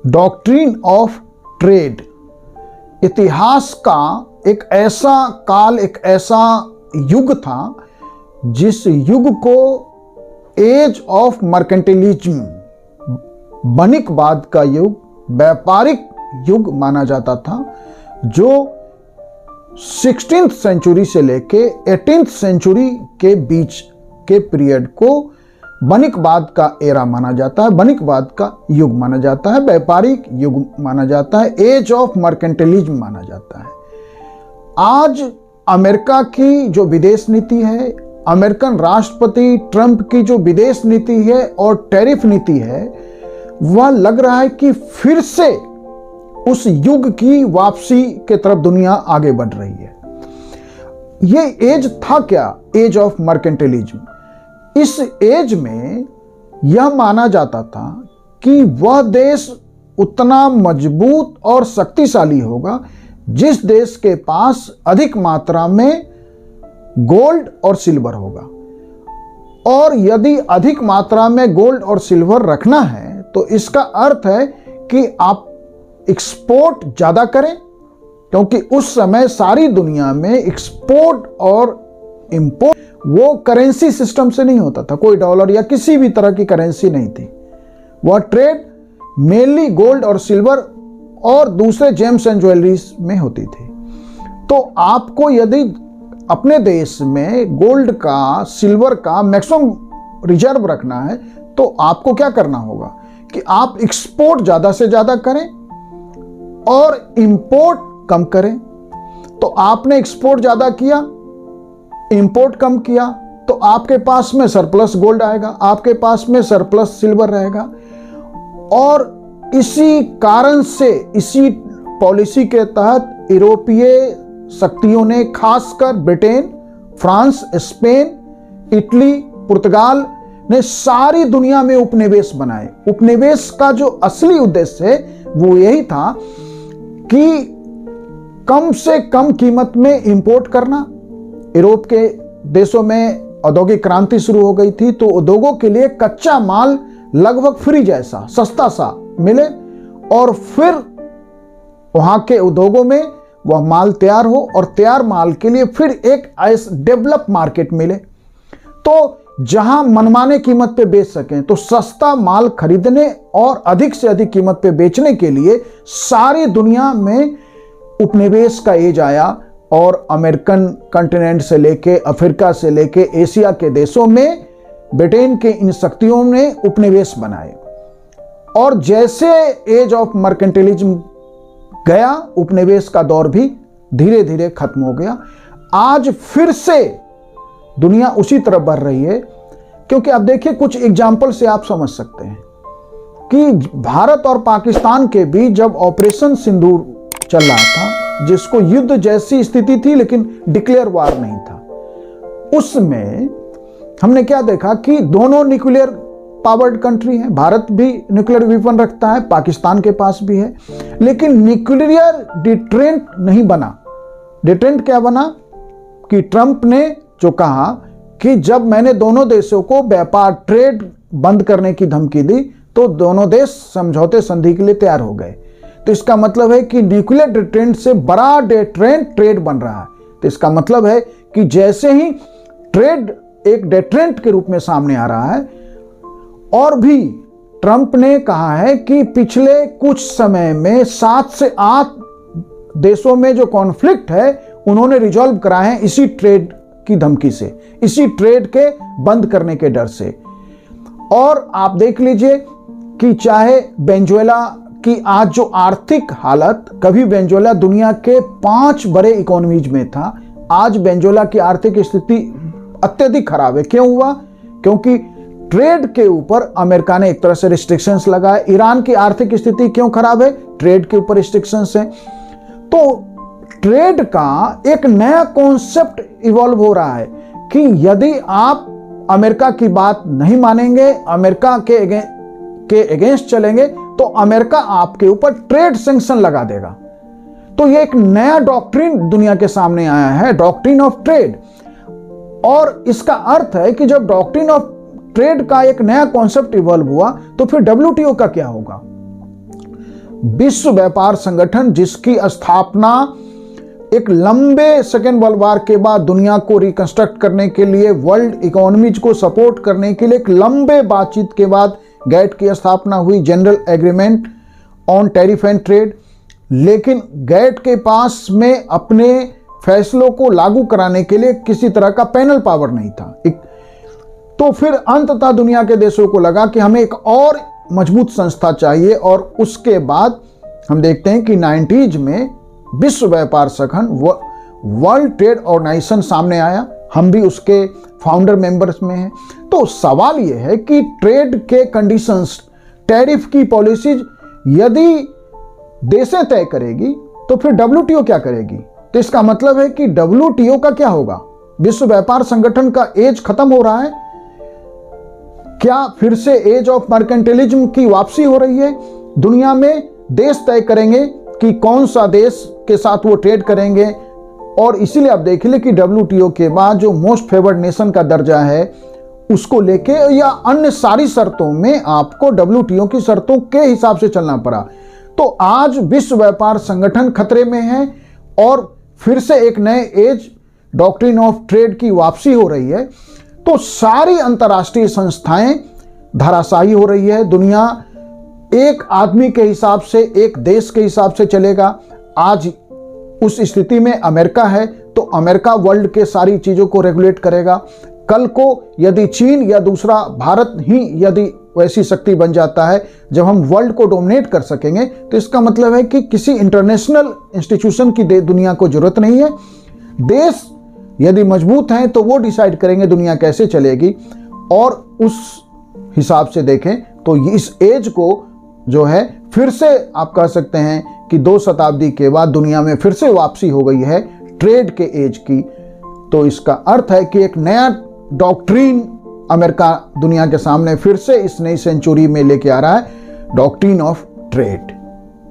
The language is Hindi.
डॉक्ट्रिन ऑफ ट्रेड इतिहास का एक ऐसा काल, एक ऐसा युग था जिस युग को एज ऑफ मर्केंटिलिज्म, वणिकवाद का युग, व्यापारिक युग माना जाता था, जो 16th सेंचुरी से लेके 18th सेंचुरी के बीच के पीरियड को वणिकवाद का एरा माना जाता है, वणिकवाद का युग माना जाता है, व्यापारिक युग माना जाता है, एज ऑफ मर्केंटिलिज्म माना जाता है। आज अमेरिका की जो विदेश नीति है, अमेरिकन राष्ट्रपति ट्रंप की जो विदेश नीति है और टैरिफ नीति है, वह लग रहा है कि फिर से उस युग की वापसी के तरफ दुनिया आगे बढ़ रही है। यह एज था क्या? Age of mercantilism. इस एज में यह माना जाता था कि वह देश उतना मजबूत और शक्तिशाली होगा जिस देश के पास अधिक मात्रा में गोल्ड और सिल्वर होगा। और यदि अधिक मात्रा में गोल्ड और सिल्वर रखना है तो इसका अर्थ है कि आप एक्सपोर्ट ज़्यादा करें, क्योंकि उस समय सारी दुनिया में एक्सपोर्ट और इंपोर्ट वो करेंसी सिस्टम से नहीं होता था, कोई डॉलर या किसी भी तरह की करेंसी नहीं थी। वह ट्रेड मेनली गोल्ड और सिल्वर और दूसरे जेम्स एंड ज्वेलरीज में होती थी। तो आपको यदि अपने देश में गोल्ड का, सिल्वर का मैक्सिमम रिजर्व रखना है तो आपको क्या करना होगा कि आप एक्सपोर्ट ज़्यादा से ज़्यादा करें और इंपोर्ट कम करें। तो आपने एक्सपोर्ट ज़्यादा किया, इंपोर्ट कम किया, तो आपके पास में सरप्लस गोल्ड आएगा, आपके पास में सरप्लस सिल्वर रहेगा। और इसी कारण से, इसी पॉलिसी के तहत यूरोपीय शक्तियों ने, खासकर ब्रिटेन, फ्रांस, स्पेन, इटली, पुर्तगाल ने सारी दुनिया में उपनिवेश बनाए। उपनिवेश का जो असली उद्देश्य है वो यही था कि कम से कम कीमत में इंपोर्ट करना। यूरोप के देशों में औद्योगिक क्रांति शुरू हो गई थी, तो उद्योगों के लिए कच्चा माल लगभग फ्री जैसा, सस्ता सा मिले और फिर वहां के उद्योगों में वह माल तैयार हो और तैयार माल के लिए फिर एक डेवलप मार्केट मिले, तो जहां मनमाने कीमत पे बेच सकें। तो सस्ता माल खरीदने और अधिक से अधिक कीमत पे बेचने के लिए सारी दुनिया में उपनिवेश का एज आया और अमेरिकन कॉन्टिनेंट से लेके, अफ्रीका से लेके एशिया के देशों में ब्रिटेन के इन शक्तियों ने उपनिवेश बनाए। और जैसे एज ऑफ मर्केंटिलिज्म गया, उपनिवेश का दौर भी धीरे धीरे खत्म हो गया। आज फिर से दुनिया उसी तरफ बढ़ रही है, क्योंकि अब देखिए कुछ एग्जाम्पल से आप समझ सकते हैं कि भारत और पाकिस्तान के बीच जब ऑपरेशन सिंदूर चल रहा था, जिसको युद्ध जैसी स्थिति थी लेकिन डिक्लेयर वार नहीं था, उसमें हमने क्या देखा कि दोनों न्यूक्लियर पावर्ड कंट्री हैं। भारत भी न्यूक्लियर वेपन रखता है, पाकिस्तान के पास भी है, लेकिन न्यूक्लियर डिटरेंट नहीं बना। डिटरेंट क्या बना कि ट्रंप ने जो कहा कि जब मैंने दोनों देशों को व्यापार, ट्रेड बंद करने की धमकी दी तो दोनों देश समझौते संधि के लिए तैयार हो गए। तो इसका मतलब है कि न्यूक्लियर डिटरेंट से बड़ा डिटरेंट ट्रेड बन रहा है। तो इसका मतलब है कि जैसे ही ट्रेड एक डिटरेंट के रूप में सामने आ रहा है, और भी ट्रंप ने कहा है कि पिछले कुछ समय में 7 से 8 देशों में जो कॉन्फ्लिक्ट है उन्होंने रिजॉल्व कराए हैं इसी ट्रेड की धमकी से, इसी ट्रेड के बंद करने के डर से। और आप देख लीजिए कि चाहे वेनेजुएला की आज जो आर्थिक हालत, कभी वेनेजुएला दुनिया के 5 बड़े इकोनॉमीज में था, आज वेनेजुएला की आर्थिक स्थिति अत्यधिक खराब है। क्यों हुआ? क्योंकि ट्रेड के ऊपर अमेरिका ने एक तरह से रिस्ट्रिक्शंस लगाए। ईरान की आर्थिक स्थिति क्यों खराब है? ट्रेड के ऊपर रिस्ट्रिक्शंस हैं। तो ट्रेड का एक नया कॉन्सेप्ट इवॉल्व हो रहा है कि यदि आप अमेरिका की बात नहीं मानेंगे, अमेरिका के अगेंस्ट चलेंगे, तो अमेरिका आपके ऊपर ट्रेड सैंक्शन लगा देगा। तो ये एक नया डॉक्ट्रिन दुनिया के सामने आया है, डॉक्ट्रिन ऑफ ट्रेड। और इसका अर्थ है कि जब डॉक्ट्रिन ऑफ ट्रेड का एक नया कॉन्सेप्ट इवॉल्व हुआ तो फिर WTO का क्या होगा? विश्व व्यापार संगठन, जिसकी स्थापना एक लंबे सेकेंड वर्ल्ड वॉर के बाद दुनिया को रिकंस्ट्रक्ट करने के लिए, वर्ल्ड इकोनॉमीज को सपोर्ट करने के लिए एक लंबे बातचीत के बाद गैट की स्थापना हुई, general agreement on tariff and trade. लेकिन गैट के पास में अपने फैसलों को लागू कराने के लिए किसी तरह का पैनल पावर नहीं था। तो फिर अंततः दुनिया के देशों को लगा कि हमें एक और मजबूत संस्था चाहिए, और उसके बाद हम देखते हैं कि 90s में विश्व व्यापार संगठन, वर्ल्ड ट्रेड ऑर्गेनाइजेशन सामने आया। हम भी उसके फाउंडर मेंबर्स में हैं। तो सवाल यह है कि ट्रेड के कंडीशंस, टैरिफ की पॉलिसीज यदि देशें तय करेगी तो फिर WTO क्या करेगी? तो इसका मतलब है कि WTO का क्या होगा? विश्व व्यापार संगठन का एज खत्म हो रहा है क्या? फिर से एज ऑफ मर्केंटिलिज्म की वापसी हो रही है? दुनिया में देश तय करेंगे कि कौन सा देश के साथ वो ट्रेड करेंगे, और इसीलिए आप देख लें कि WTO के बाद जो मोस्ट फेवर्ड नेशन का दर्जा है उसको लेके या अन्य सारी शर्तों में आपको WTO की शर्तों के हिसाब से चलना पड़ा। तो आज विश्व व्यापार संगठन खतरे में है और फिर से एक नए एज, डॉक्ट्रिन ऑफ ट्रेड की वापसी हो रही है। तो सारी अंतर्राष्ट्रीय संस्थाएं धराशायी हो रही है। दुनिया एक आदमी के हिसाब से, एक देश के हिसाब से चलेगा। आज उस स्थिति में अमेरिका है, तो अमेरिका वर्ल्ड के सारी चीजों को रेगुलेट करेगा। कल को यदि चीन या दूसरा भारत ही यदि वैसी शक्ति बन जाता है जब हम वर्ल्ड को डोमिनेट कर सकेंगे, तो इसका मतलब है कि किसी इंटरनेशनल इंस्टीट्यूशन की दुनिया को जरूरत नहीं है। देश यदि मजबूत हैं तो वो डिसाइड करेंगे दुनिया कैसे चलेगी, और उस हिसाब से देखें तो इस एज को जो है फिर से आप कह सकते हैं कि 2 शताब्दी के बाद दुनिया में फिर से वापसी हो गई है ट्रेड के एज की। तो इसका अर्थ है कि एक नया डॉक्ट्रिन अमेरिका दुनिया के सामने फिर से इस नई सेंचुरी में लेके आ रहा है, डॉक्ट्रिन ऑफ ट्रेड।